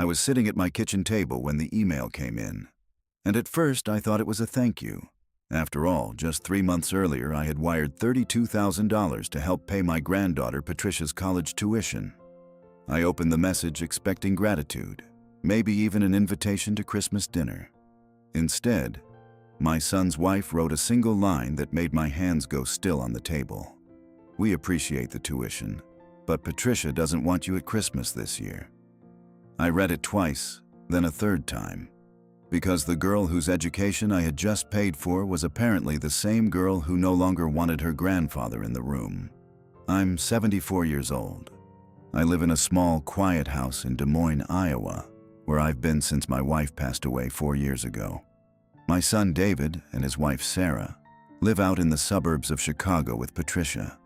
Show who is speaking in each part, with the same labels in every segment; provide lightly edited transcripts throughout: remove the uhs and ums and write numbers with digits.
Speaker 1: I was sitting at my kitchen table when the email came in, and at first I thought it was a thank you. After all, just 3 months earlier I had wired $32,000 to help pay my granddaughter Patricia's college tuition. I opened the message expecting gratitude, maybe even an invitation to Christmas dinner. Instead, my son's wife wrote a single line that made my hands go still on the table. "We appreciate the tuition, but Patricia doesn't want you at Christmas this year." I read it twice, then a third time, because the girl whose education I had just paid for was apparently the same girl who no longer wanted her grandfather in the room. I'm 74 years old. I live in a small, quiet house in Des Moines, Iowa, where I've been since my wife passed away 4 years ago. My son David and his wife Sarah live out in the suburbs of Chicago with Patricia.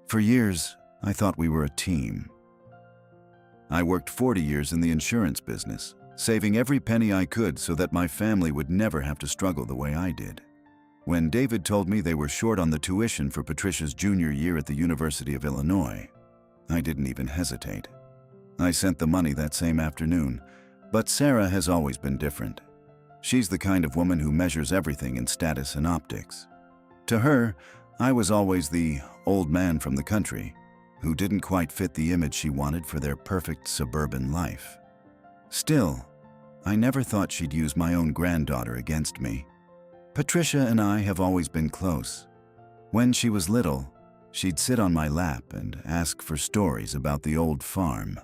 Speaker 1: For years, I thought we were a team. I worked 40 years in the insurance business, saving every penny I could so that my family would never have to struggle the way I did. When David told me they were short on the tuition for Patricia's junior year at the University of Illinois, I didn't even hesitate. I sent the money that same afternoon, but Sarah has always been different. She's the kind of woman who measures everything in status and optics. To her, I was always the old man from the country who didn't quite fit the image she wanted for their perfect suburban life. Still, I never thought she'd use my own granddaughter against me. Patricia and I have always been close. When she was little, she'd sit on my lap and ask for stories about the old farm.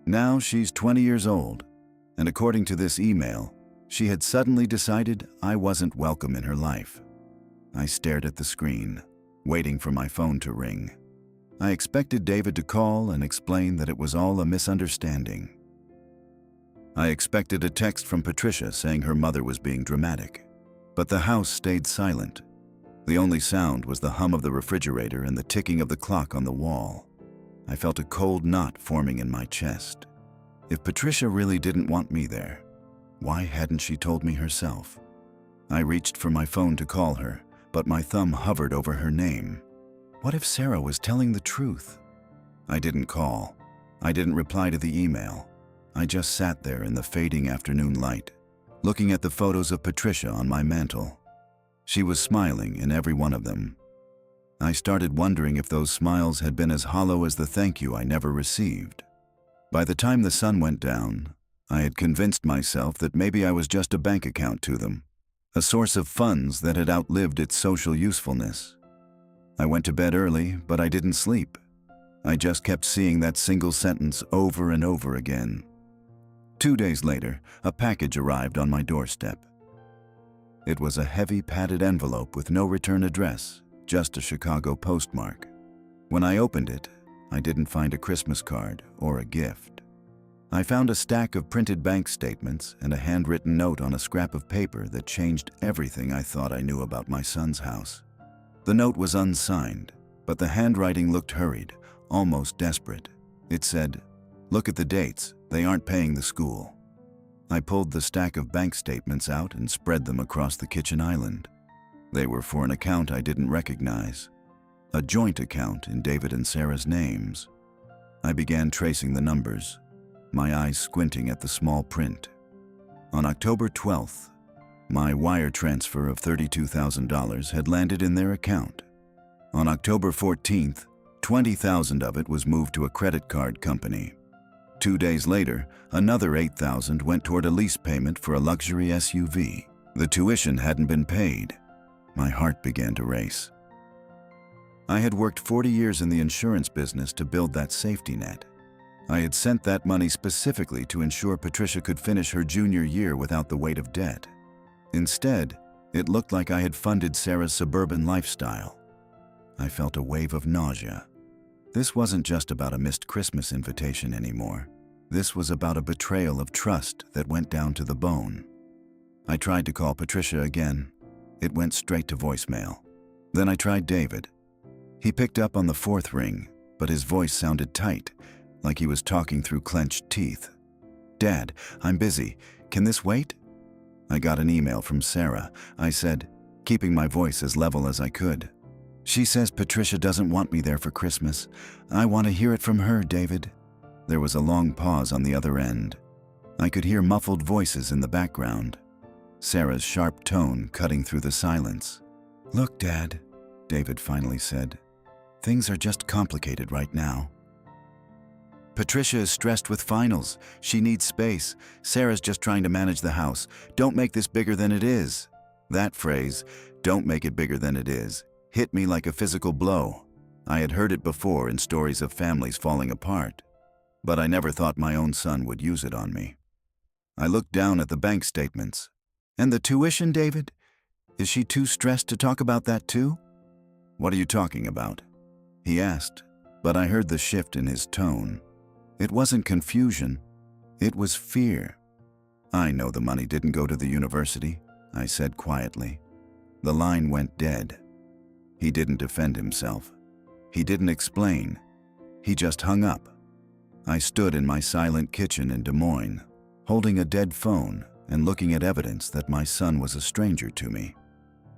Speaker 1: Now she's 20 years old, and according to this email, she had suddenly decided I wasn't welcome in her life. I stared at the screen, waiting for my phone to ring. I expected David to call and explain that it was all a misunderstanding. I expected a text from Patricia saying her mother was being dramatic, but the house stayed silent. The only sound was the hum of the refrigerator and the ticking of the clock on the wall. I felt a cold knot forming in my chest. If Patricia really didn't want me there, why hadn't she told me herself? I reached for my phone to call her, but my thumb hovered over her name. What if Sarah was telling the truth? I didn't call. I didn't reply to the email. I just sat there in the fading afternoon light, looking at the photos of Patricia on my mantle. She was smiling in every one of them. I started wondering if those smiles had been as hollow as the thank you I never received. By the time the sun went down, I had convinced myself that maybe I was just a bank account to them, a source of funds that had outlived its social usefulness. I went to bed early, but I didn't sleep. I just kept seeing that single sentence over and over again. 2 days later, a package arrived on my doorstep. It was a heavy padded envelope with no return address, just a Chicago postmark. When I opened it, I didn't find a Christmas card or a gift. I found a stack of printed bank statements and a handwritten note on a scrap of paper that changed everything I thought I knew about my son's house. The note was unsigned, but the handwriting looked hurried, almost desperate. It said, "Look at the dates, they aren't paying the school." I pulled the stack of bank statements out and spread them across the kitchen island. They were for an account I didn't recognize, a joint account in David and Sarah's names. I began tracing the numbers, my eyes squinting at the small print. On October 12th, my wire transfer of $32,000 had landed in their account. On October 14th, $20,000 of it was moved to a credit card company. 2 days later, another $8,000 went toward a lease payment for a luxury SUV. The tuition hadn't been paid. My heart began to race. I had worked 40 years in the insurance business to build that safety net. I had sent that money specifically to ensure Patricia could finish her junior year without the weight of debt. Instead, it looked like I had funded Sarah's suburban lifestyle. I felt a wave of nausea. This wasn't just about a missed Christmas invitation anymore. This was about a betrayal of trust that went down to the bone. I tried to call Patricia again. It went straight to voicemail. Then I tried David. He picked up on the fourth ring, but his voice sounded tight, like he was talking through clenched teeth. "Dad, I'm busy. Can this wait?" I got an email from Sarah. I said, keeping my voice as level as I could. "She says Patricia doesn't want me there for Christmas. I want to hear it from her, David." There was a long pause on the other end. I could hear muffled voices in the background, Sarah's sharp tone cutting through the silence. "Look, Dad," David finally said. "Things are just complicated right now. Patricia is stressed with finals. She needs space. Sarah's just trying to manage the house. Don't make this bigger than it is." That phrase, "don't make it bigger than it is," hit me like a physical blow. I had heard it before in stories of families falling apart, but I never thought my own son would use it on me. I looked down at the bank statements. "And the tuition, David? Is she too stressed to talk about that too?" "What are you talking about?" he asked, but I heard the shift in his tone. It wasn't confusion, it was fear. "I know the money didn't go to the university," I said quietly. The line went dead. He didn't defend himself. He didn't explain. He just hung up. I stood in my silent kitchen in Des Moines, holding a dead phone and looking at evidence that my son was a stranger to me.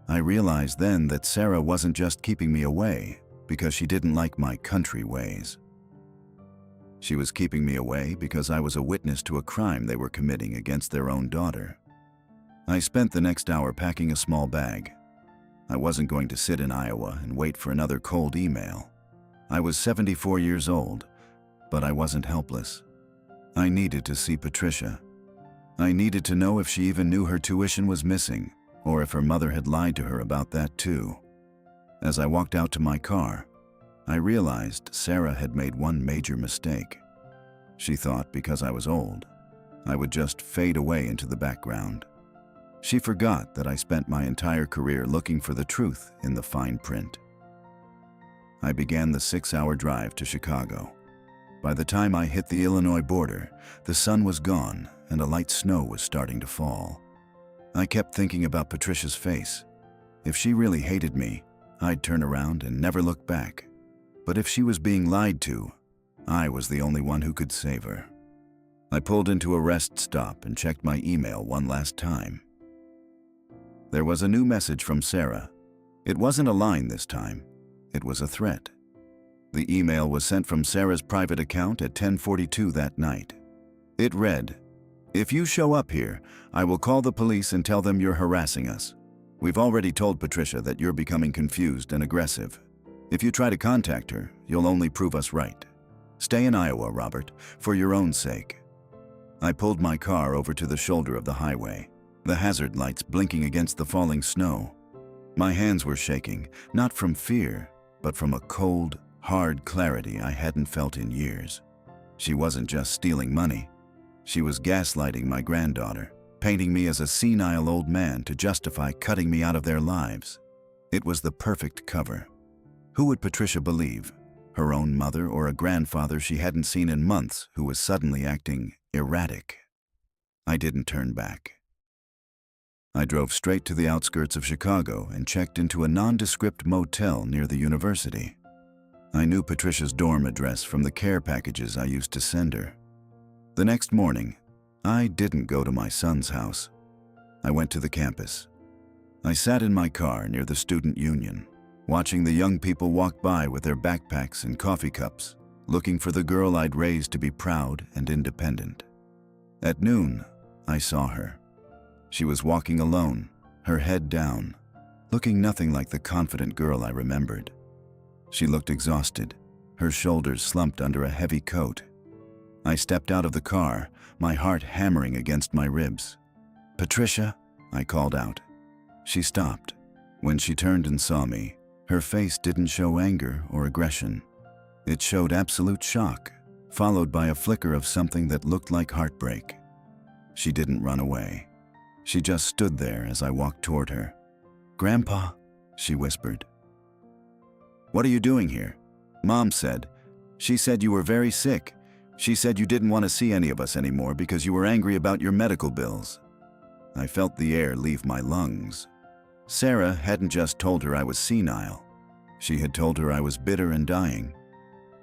Speaker 1: I realized then that Sarah wasn't just keeping me away because she didn't like my country ways. She was keeping me away because I was a witness to a crime they were committing against their own daughter. I spent the next hour packing a small bag. I wasn't going to sit in Iowa and wait for another cold email. I was 74 years old, but I wasn't helpless. I needed to see Patricia. I needed to know if she even knew her tuition was missing, or if her mother had lied to her about that too. As I walked out to my car, I realized Sarah had made one major mistake. She thought because I was old, I would just fade away into the background. She forgot that I spent my entire career looking for the truth in the fine print. I began the 6-hour drive to Chicago. By the time I hit the Illinois border, the sun was gone and a light snow was starting to fall. I kept thinking about Patricia's face. If she really hated me, I'd turn around and never look back. But if she was being lied to, I was the only one who could save her. I pulled into a rest stop and checked my email one last time. There was a new message from Sarah. It wasn't a line this time. It was a threat. The email was sent from Sarah's private account at 10:42 that night. It read, "If you show up here, I will call the police and tell them you're harassing us. We've already told Patricia that you're becoming confused and aggressive. If you try to contact her, you'll only prove us right. Stay in Iowa, Robert, for your own sake." I pulled my car over to the shoulder of the highway, the hazard lights blinking against the falling snow. My hands were shaking, not from fear, but from a cold, hard clarity I hadn't felt in years. She wasn't just stealing money. She was gaslighting my granddaughter, painting me as a senile old man to justify cutting me out of their lives. It was the perfect cover. Who would Patricia believe? Her own mother or a grandfather she hadn't seen in months who was suddenly acting erratic? I didn't turn back. I drove straight to the outskirts of Chicago and checked into a nondescript motel near the university. I knew Patricia's dorm address from the care packages I used to send her. The next morning, I didn't go to my son's house. I went to the campus. I sat in my car near the student union, watching the young people walk by with their backpacks and coffee cups, looking for the girl I'd raised to be proud and independent. At noon, I saw her. She was walking alone, her head down, looking nothing like the confident girl I remembered. She looked exhausted, her shoulders slumped under a heavy coat. I stepped out of the car, my heart hammering against my ribs. "Patricia," I called out. She stopped. When she turned and saw me, her face didn't show anger or aggression. It showed absolute shock, followed by a flicker of something that looked like heartbreak. She didn't run away. She just stood there as I walked toward her. "Grandpa," she whispered. "What are you doing here?" "Mom said. She said you were very sick. She said you didn't want to see any of us anymore because you were angry about your medical bills." I felt the air leave my lungs. Sarah hadn't just told her I was senile. She had told her I was bitter and dying.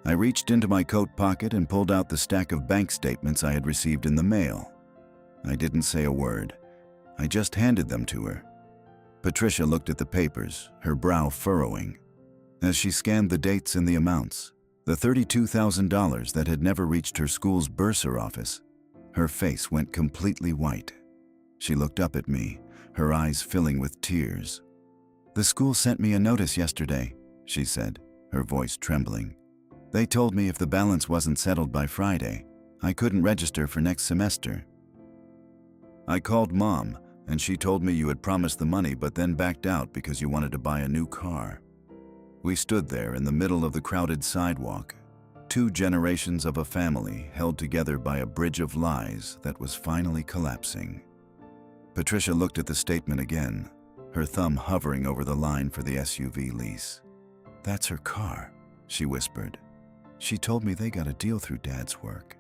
Speaker 1: I reached into my coat pocket and pulled out the stack of bank statements I had received in the mail. I didn't say a word. I just handed them to her. Patricia looked at the papers, her brow furrowing. As she scanned the dates and the amounts, the $32,000 that had never reached her school's bursar office, Her face went completely white. She looked up at me, her eyes filling with tears. "The school sent me a notice yesterday," she said, her voice trembling. "They told me if the balance wasn't settled by Friday, I couldn't register for next semester." "I called Mom, and she told me you had promised the money but then backed out because you wanted to buy a new car." We stood there in the middle of the crowded sidewalk, two generations of a family held together by a bridge of lies that was finally collapsing. Patricia looked at the statement again, her thumb hovering over the line for the SUV lease. "That's her car," she whispered. "She told me they got a deal through Dad's work."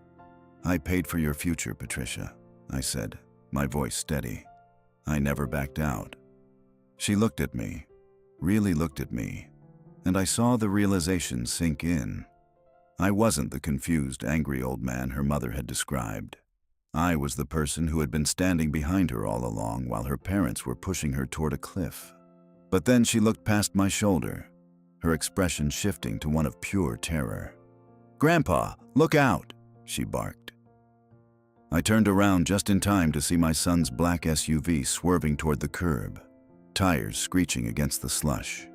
Speaker 1: "I paid for your future, Patricia," I said, my voice steady. I never backed out. She looked at me, really looked at me, and I saw the realization sink in. I wasn't the confused, angry old man her mother had described. I was the person who had been standing behind her all along while her parents were pushing her toward a cliff. But then she looked past my shoulder, her expression shifting to one of pure terror. "Grandpa, look out!" she barked. I turned around just in time to see my son's black SUV swerving toward the curb, tires screeching against the slush.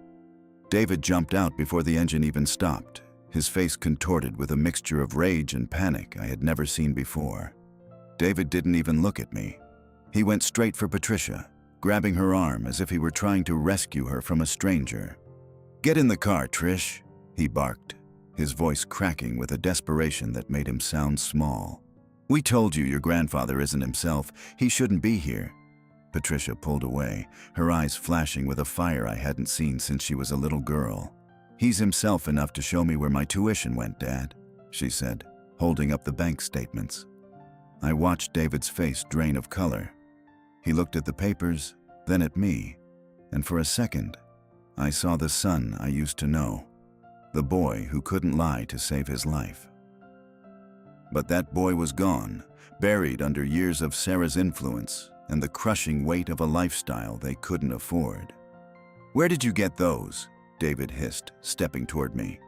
Speaker 1: David jumped out before the engine even stopped, his face contorted with a mixture of rage and panic I had never seen before. David didn't even look at me. He went straight for Patricia, grabbing her arm as if he were trying to rescue her from a stranger. "Get in the car, Trish," he barked, his voice cracking with a desperation that made him sound small. "We told you your grandfather isn't himself. He shouldn't be here." Patricia pulled away, her eyes flashing with a fire I hadn't seen since she was a little girl. "He's himself enough to show me where my tuition went, Dad," she said, holding up the bank statements. I watched David's face drain of color. He looked at the papers, then at me, and for a second, I saw the son I used to know, the boy who couldn't lie to save his life. But that boy was gone, buried under years of Sarah's influence and the crushing weight of a lifestyle they couldn't afford. "Where did you get those?" David hissed, stepping toward me.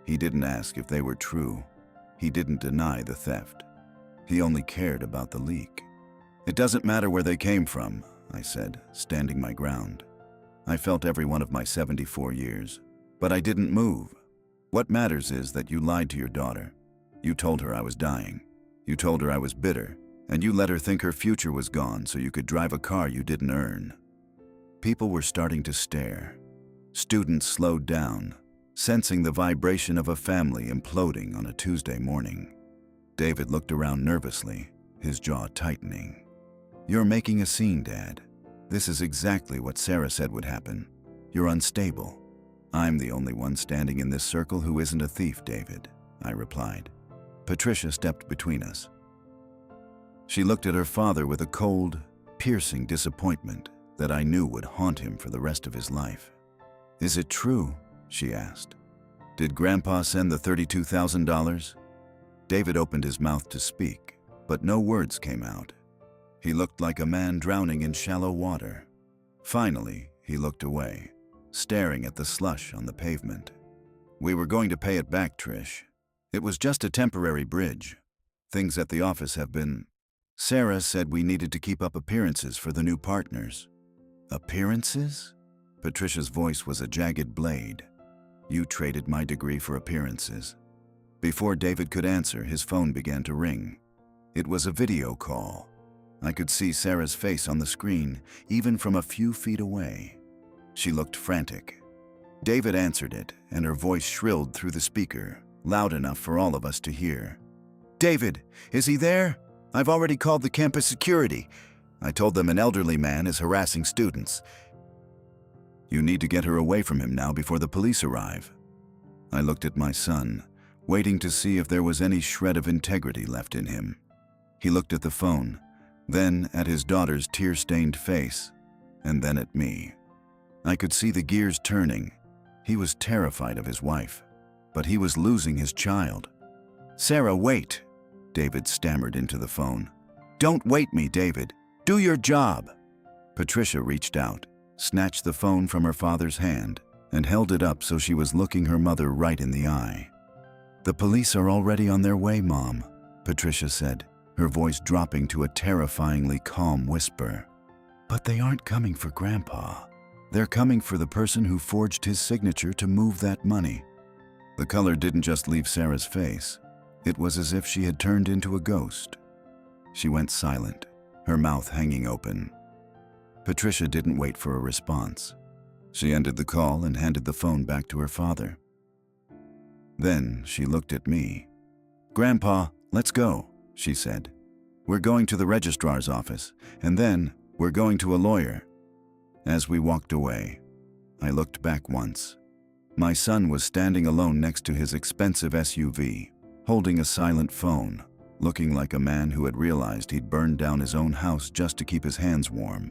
Speaker 1: He didn't ask if they were true. He didn't deny the theft. He only cared about the leak. "It doesn't matter where they came from," I said, standing my ground. I felt every one of my 74 years, but I didn't move. "What matters is that you lied to your daughter. You told her I was dying. You told her I was bitter, and you let her think her future was gone so you could drive a car you didn't earn." People were starting to stare. Students slowed down, sensing the vibration of a family imploding on a Tuesday morning. David looked around nervously, his jaw tightening. "You're making a scene, Dad. This is exactly what Sarah said would happen. You're unstable." "I'm the only one standing in this circle who isn't a thief, David," I replied. Patricia stepped between us. She looked at her father with a cold, piercing disappointment that I knew would haunt him for the rest of his life. "Is it true?" she asked. "Did Grandpa send the $32,000? David opened his mouth to speak, but no words came out. He looked like a man drowning in shallow water. Finally, he looked away, staring at the slush on the pavement. "We were going to pay it back, Trish. It was just a temporary bridge. Things at the office have been... Sarah said we needed to keep up appearances for the new partners." "Appearances?" Patricia's voice was a jagged blade. "You traded my degree for appearances." Before David could answer, his phone began to ring. It was a video call. I could see Sarah's face on the screen, even from a few feet away. She looked frantic. David answered it, and her voice shrilled through the speaker, loud enough for all of us to hear. "David, is he there? I've already called the campus security. I told them an elderly man is harassing students. You need to get her away from him now before the police arrive." I looked at my son, waiting to see if there was any shred of integrity left in him. He looked at the phone, then at his daughter's tear-stained face, and then at me. I could see the gears turning. He was terrified of his wife, but he was losing his child. "Sarah, wait," David stammered into the phone. "Don't wait me, David. Do your job." Patricia reached out, snatched the phone from her father's hand, and held it up so she was looking her mother right in the eye. "The police are already on their way, Mom," Patricia said. her voice dropping to a terrifyingly calm whisper. "But they aren't coming for Grandpa. They're coming for the person who forged his signature to move that money." The color didn't just leave Sarah's face. It was as if she had turned into a ghost. She went silent, her mouth hanging open. Patricia didn't wait for a response. She ended the call and handed the phone back to her father. Then she looked at me. "Grandpa, let's go," she said. "We're going to the registrar's office, and then we're going to a lawyer." As we walked away, I looked back once. My son was standing alone next to his expensive SUV, holding a silent phone, looking like a man who had realized he'd burned down his own house just to keep his hands warm.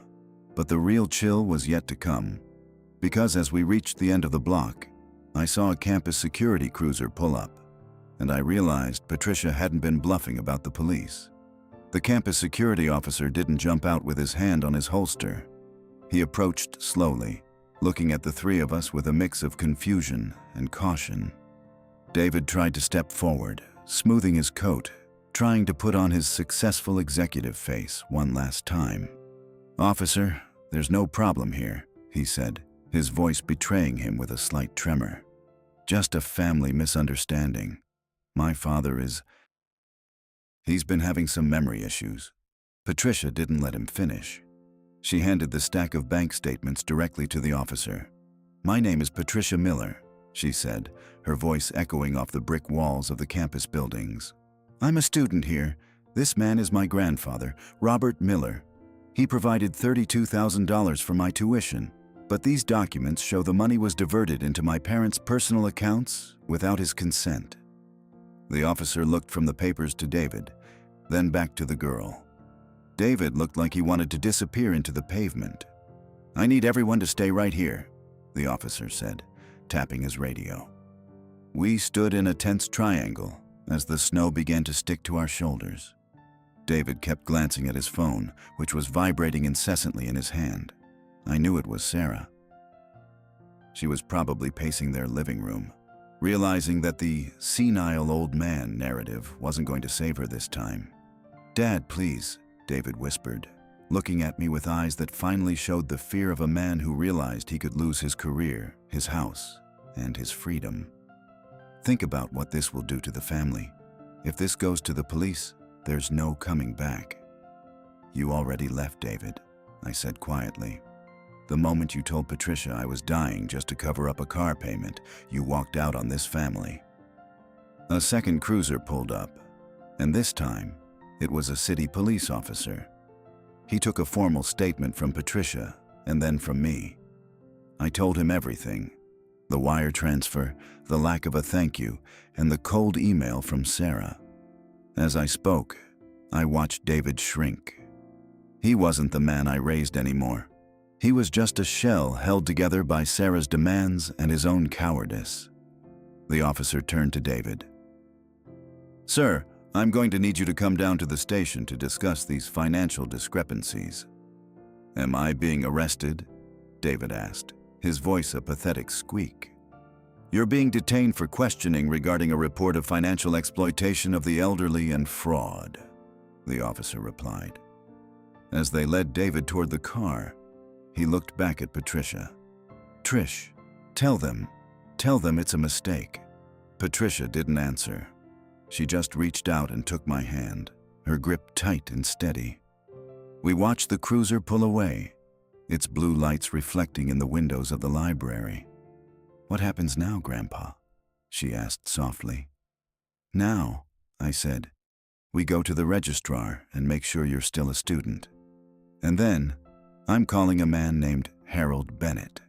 Speaker 1: But the real chill was yet to come, because as we reached the end of the block, I saw a campus security cruiser pull up, and I realized Patricia hadn't been bluffing about the police. The campus security officer didn't jump out with his hand on his holster. He approached slowly, looking at the three of us with a mix of confusion and caution. David tried to step forward, smoothing his coat, trying to put on his successful executive face one last time. "Officer, there's no problem here," he said, his voice betraying him with a slight tremor. "Just a family misunderstanding. My father he's been having some memory issues." Patricia didn't let him finish. She handed the stack of bank statements directly to the officer. "My name is Patricia Miller," she said, her voice echoing off the brick walls of the campus buildings. "I'm a student here. This man is my grandfather, Robert Miller. He provided $32,000 for my tuition, but these documents show the money was diverted into my parents' personal accounts without his consent." The officer looked from the papers to David, then back to the girl. David looked like he wanted to disappear into the pavement. "I need everyone to stay right here," the officer said, tapping his radio. We stood in a tense triangle as the snow began to stick to our shoulders. David kept glancing at his phone, which was vibrating incessantly in his hand. I knew it was Sarah. She was probably pacing their living room, realizing that the senile old man narrative wasn't going to save her this time. "Dad, please," David whispered, looking at me with eyes that finally showed the fear of a man who realized he could lose his career, his house, and his freedom. "Think about what this will do to the family. If this goes to the police, there's no coming back." "You already left, David," I said quietly. "The moment you told Patricia I was dying just to cover up a car payment, you walked out on this family." A second cruiser pulled up, and this time, it was a city police officer. He took a formal statement from Patricia and then from me. I told him everything: the wire transfer, the lack of a thank you, and the cold email from Sarah. As I spoke, I watched David shrink. He wasn't the man I raised anymore. He was just a shell held together by Sarah's demands and his own cowardice. The officer turned to David. "Sir, I'm going to need you to come down to the station to discuss these financial discrepancies." "Am I being arrested?" David asked, his voice a pathetic squeak. "You're being detained for questioning regarding a report of financial exploitation of the elderly and fraud," the officer replied. As they led David toward the car, he looked back at Patricia. "Trish, tell them it's a mistake." Patricia didn't answer. She just reached out and took my hand, her grip tight and steady. We watched the cruiser pull away, its blue lights reflecting in the windows of the library. "What happens now, Grandpa?" she asked softly. "Now," I said, "we go to the registrar and make sure you're still a student. And then, I'm calling a man named Harold Bennett."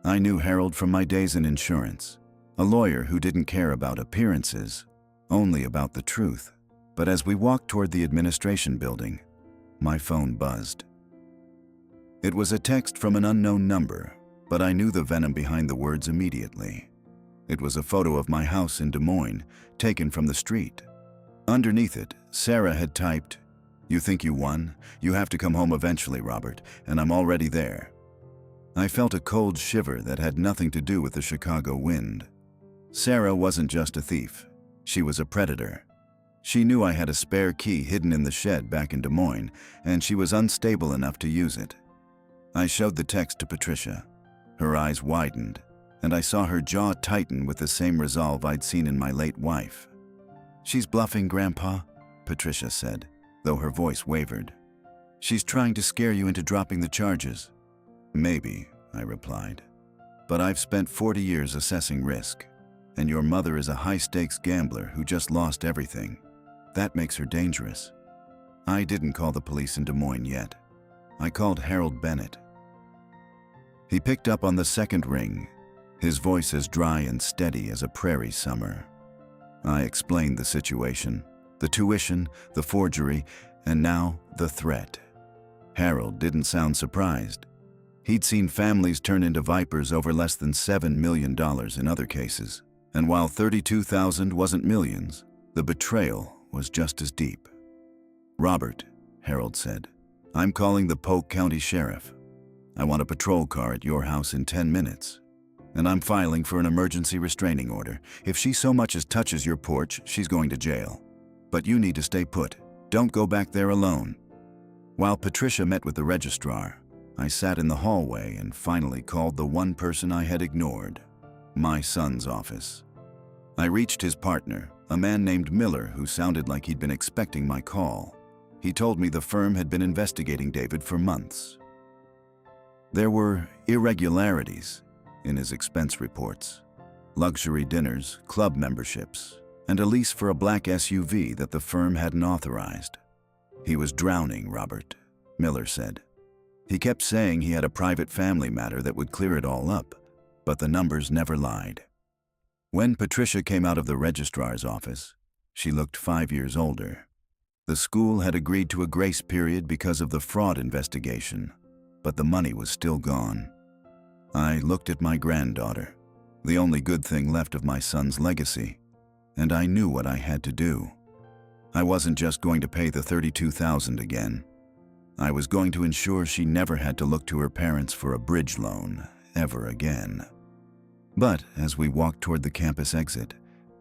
Speaker 1: I knew Harold from my days in insurance, a lawyer who didn't care about appearances, only about the truth. But as we walked toward the administration building, my phone buzzed. It was a text from an unknown number, but I knew the venom behind the words immediately. It was a photo of my house in Des Moines, taken from the street. Underneath it, Sarah had typed, "You think you won? You have to come home eventually, Robert, and I'm already there." I felt a cold shiver that had nothing to do with the Chicago wind. Sarah wasn't just a thief. She was a predator. She knew I had a spare key hidden in the shed back in Des Moines, and she was unstable enough to use it. I showed the text to Patricia. Her eyes widened, and I saw her jaw tighten with the same resolve I'd seen in my late wife. "She's bluffing, Grandpa," Patricia said, though her voice wavered. "She's trying to scare you into dropping the charges." "Maybe," I replied. "But I've spent 40 years assessing risk, and your mother is a high-stakes gambler who just lost everything. That makes her dangerous." I didn't call the police in Des Moines yet. I called Harold Bennett. He picked up on the second ring, his voice as dry and steady as a prairie summer. I explained the situation, the tuition, the forgery, and now the threat. Harold didn't sound surprised. He'd seen families turn into vipers over less than $7 million in other cases. And while $32,000 wasn't millions, the betrayal was just as deep. "Robert," Harold said, "I'm calling the Polk County Sheriff. I want a patrol car at your house in 10 minutes. And I'm filing for an emergency restraining order. If she so much as touches your porch, she's going to jail. But you need to stay put. Don't go back there alone." While Patricia met with the registrar, I sat in the hallway and finally called the one person I had ignored, my son's office. I reached his partner, a man named Miller who sounded like he'd been expecting my call. He told me the firm had been investigating David for months. There were irregularities in his expense reports, luxury dinners, club memberships, and a lease for a black SUV that the firm hadn't authorized. "He was drowning, Robert," Miller said. "He kept saying he had a private family matter that would clear it all up, but the numbers never lied." When Patricia came out of the registrar's office, she looked 5 years older. The school had agreed to a grace period because of the fraud investigation, but the money was still gone. I looked at my granddaughter, the only good thing left of my son's legacy, and I knew what I had to do. I wasn't just going to pay the $32,000 again. I was going to ensure she never had to look to her parents for a bridge loan ever again. But as we walked toward the campus exit,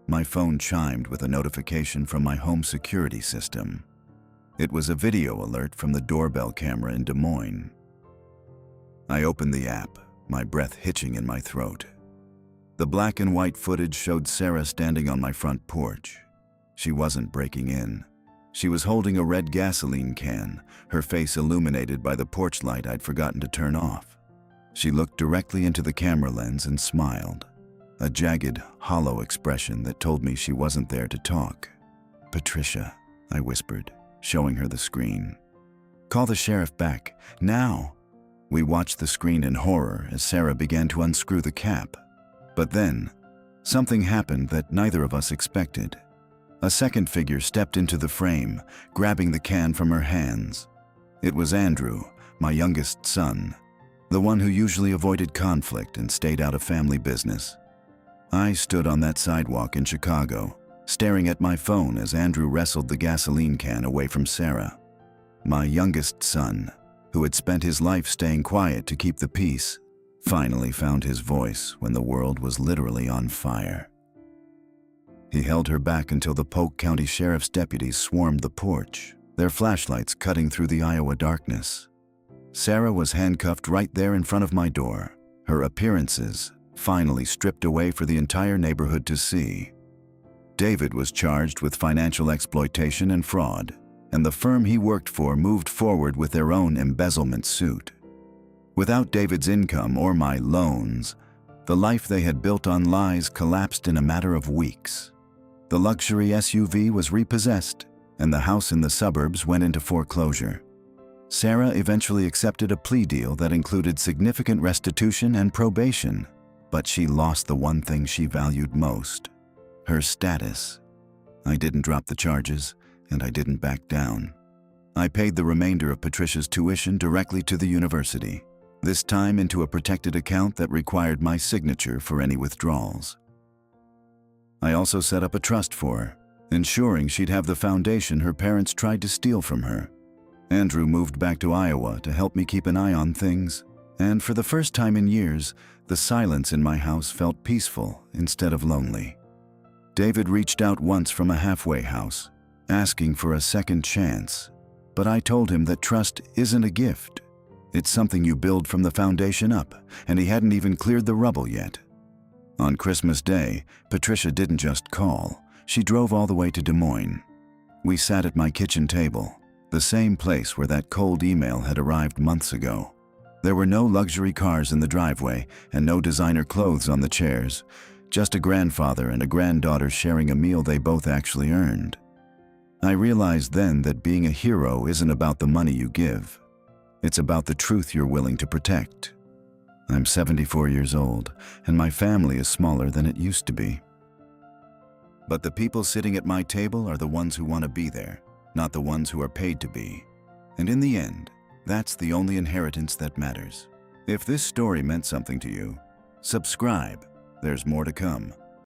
Speaker 1: my phone chimed with a notification from my home security system. It was a video alert from the doorbell camera in Des Moines. I opened the app, my breath hitching in my throat. The black and white footage showed Sarah standing on my front porch. She wasn't breaking in. She was holding a red gasoline can, her face illuminated by the porch light I'd forgotten to turn off. She looked directly into the camera lens and smiled, a jagged, hollow expression that told me she wasn't there to talk. "Patricia," I whispered, showing her the screen. "Call the sheriff back, now." We watched the screen in horror as Sarah began to unscrew the cap. But then, something happened that neither of us expected. A second figure stepped into the frame, grabbing the can from her hands. It was Andrew, my youngest son, the one who usually avoided conflict and stayed out of family business. I stood on that sidewalk in Chicago, staring at my phone as Andrew wrestled the gasoline can away from Sarah. My youngest son, who had spent his life staying quiet to keep the peace, finally found his voice when the world was literally on fire. He held her back until the Polk County Sheriff's deputies swarmed the porch, their flashlights cutting through the Iowa darkness. Sarah was handcuffed right there in front of my door, her appearances finally stripped away for the entire neighborhood to see. David was charged with financial exploitation and fraud, and the firm he worked for moved forward with their own embezzlement suit. Without David's income or my loans, the life they had built on lies collapsed in a matter of weeks. The luxury SUV was repossessed, and the house in the suburbs went into foreclosure. Sarah eventually accepted a plea deal that included significant restitution and probation, but she lost the one thing she valued most: her status. I didn't drop the charges, and I didn't back down. I paid the remainder of Patricia's tuition directly to the university, this time into a protected account that required my signature for any withdrawals. I also set up a trust for her, ensuring she'd have the foundation her parents tried to steal from her. Andrew moved back to Iowa to help me keep an eye on things, and for the first time in years, the silence in my house felt peaceful instead of lonely. David reached out once from a halfway house, asking for a second chance. But I told him that trust isn't a gift. It's something you build from the foundation up, and he hadn't even cleared the rubble yet. On Christmas Day, Patricia didn't just call. She drove all the way to Des Moines. We sat at my kitchen table, the same place where that cold email had arrived months ago. There were no luxury cars in the driveway and no designer clothes on the chairs, just a grandfather and a granddaughter sharing a meal they both actually earned. I realized then that being a hero isn't about the money you give. It's about the truth you're willing to protect. I'm 74 years old, and my family is smaller than it used to be. But the people sitting at my table are the ones who want to be there, not the ones who are paid to be. And in the end, that's the only inheritance that matters. If this story meant something to you, subscribe. There's more to come.